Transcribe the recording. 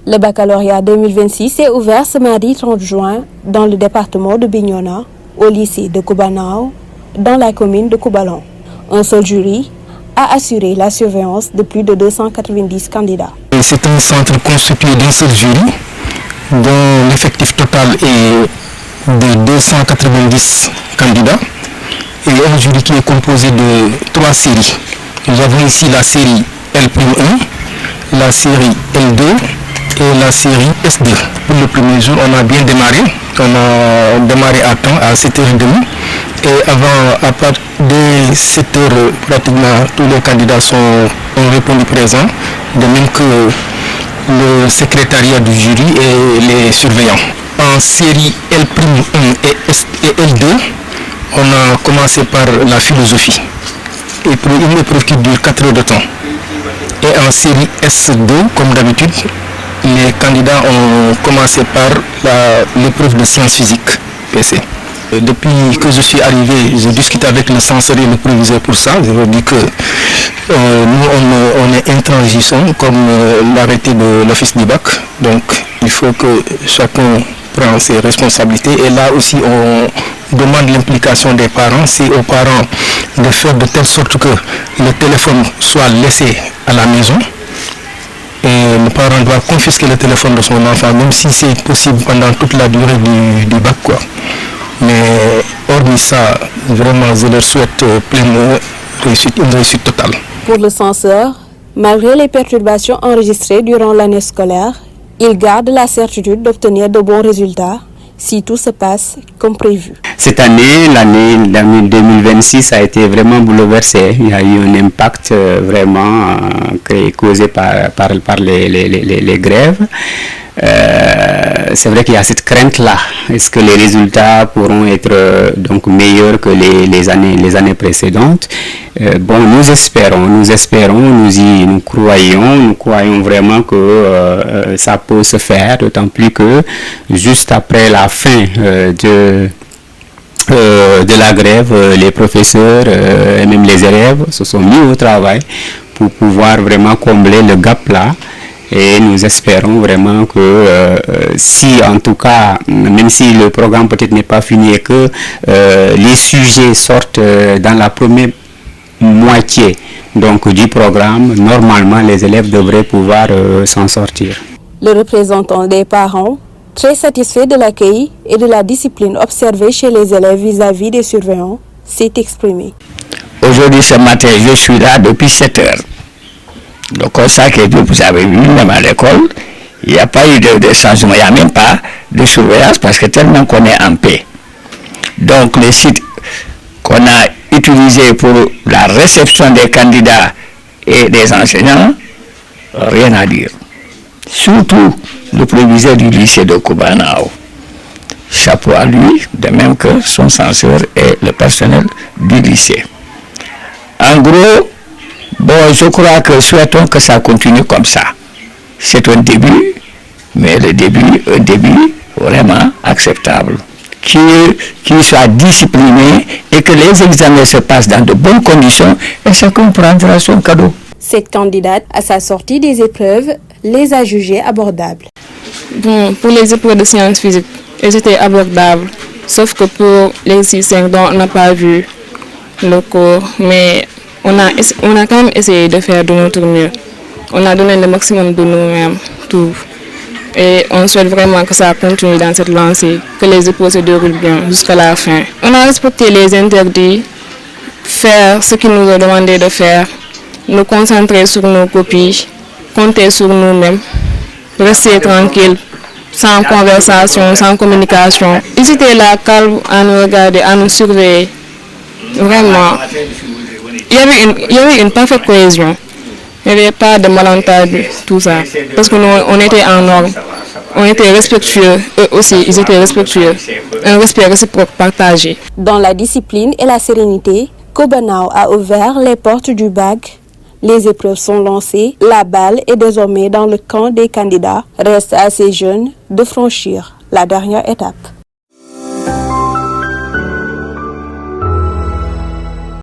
Le baccalauréat 2026 est ouvert ce mardi 30 juin dans le département de Bignona, au lycée de Kobanao, dans la commune de Koubalon. Un seul jury a assuré la surveillance de plus de 290 candidats. C'est un centre constitué d'un seul jury, dont l'effectif total est de 290 candidats, et un jury qui est composé de 3 séries. Nous avons ici la série L'1, la série L2 et la série S2. Pour le premier jour, on a bien démarré. On a démarré à temps, à 7h30. Et avant, à partir de 7h, pratiquement tous les candidats ont répondu présents, de même que le secrétariat du jury et les surveillants. En série L'1 et L2, on a commencé par la philosophie, et pour une épreuve qui dure 4 heures de temps. Et en série S2, comme d'habitude, les candidats ont commencé par l'épreuve de sciences physiques, PC. Depuis que je suis arrivé, j'ai discuté avec le censeur et le proviseur pour ça. Je leur ai dit que nous, on est intransigeants comme l'arrêté de l'office du bac. Donc, il faut que chacun prenne ses responsabilités. Et là aussi, on demande l'implication des parents. C'est aux parents de faire de telle sorte que le téléphone soit laissé à la maison. Et le parent doit confisquer le téléphone de son enfant, même si c'est possible pendant toute la durée du bac, quoi. Mais hormis ça, vraiment, je leur souhaite pleine réussite, une réussite totale. Pour le censeur, malgré les perturbations enregistrées durant l'année scolaire, il garde la certitude d'obtenir de bons résultats si tout se passe comme prévu. Cette année, l'année 2026 a été vraiment bouleversée. Il y a eu un impact vraiment causé par les grèves. C'est vrai qu'il y a cette crainte-là. Est-ce que les résultats pourront être donc meilleurs que les années précédentes? Bon, nous espérons, nous croyons vraiment que ça peut se faire, d'autant plus que juste après la fin de la grève, les professeurs et même les élèves se sont mis au travail pour pouvoir vraiment combler le gap là. Et nous espérons vraiment que si en tout cas, même si le programme peut-être n'est pas fini et que les sujets sortent dans la première moitié donc, du programme, normalement les élèves devraient pouvoir s'en sortir. Le représentant des parents, très satisfait de l'accueil et de la discipline observée chez les élèves vis-à-vis des surveillants, s'est exprimé. Aujourd'hui, ce matin, je suis là depuis 7 heures. Donc, comme ça que vous avez vu, même à l'école, il n'y a pas eu de changement, il n'y a même pas de surveillance parce que tellement qu'on est en paix. Donc, les sites qu'on a utilisés pour la réception des candidats et des enseignants, rien à dire. Surtout le proviseur du lycée de Kobanao. Chapeau à lui, de même que son censeur et le personnel du lycée. En gros, bon, je crois que souhaitons que ça continue comme ça. C'est un début, mais un début vraiment acceptable. Qu'il soit discipliné et que les examens se passent dans de bonnes conditions et chacun prendra son cadeau. Cette candidate, à sa sortie des épreuves, les a jugées abordables. Bon, pour les épreuves de sciences physiques, elles étaient abordables, sauf que pour les 6-5 dont on n'a pas vu le cours, mais on a quand même essayé de faire de notre mieux. On a donné le maximum de nous-mêmes, tout. Et on souhaite vraiment que ça continue dans cette lancée, que les épreuves se déroulent bien jusqu'à la fin. On a respecté les interdits, faire ce qu'ils nous ont demandé de faire, nous concentrer sur nos copies, compter sur nous-mêmes, rester tranquille, sans conversation, sans communication. Ils étaient là, calmes, à nous regarder, à nous surveiller. Vraiment. Il y avait une parfaite cohésion. Il n'y avait pas de malentendu, tout ça. Parce que nous, on était en norme. On était respectueux. Eux aussi, ils étaient respectueux. Un respect réciproque partagé. Dans la discipline et la sérénité, Kobanao a ouvert les portes du bac. Les épreuves sont lancées. La balle est désormais dans le camp des candidats. Reste à ces jeunes de franchir la dernière étape.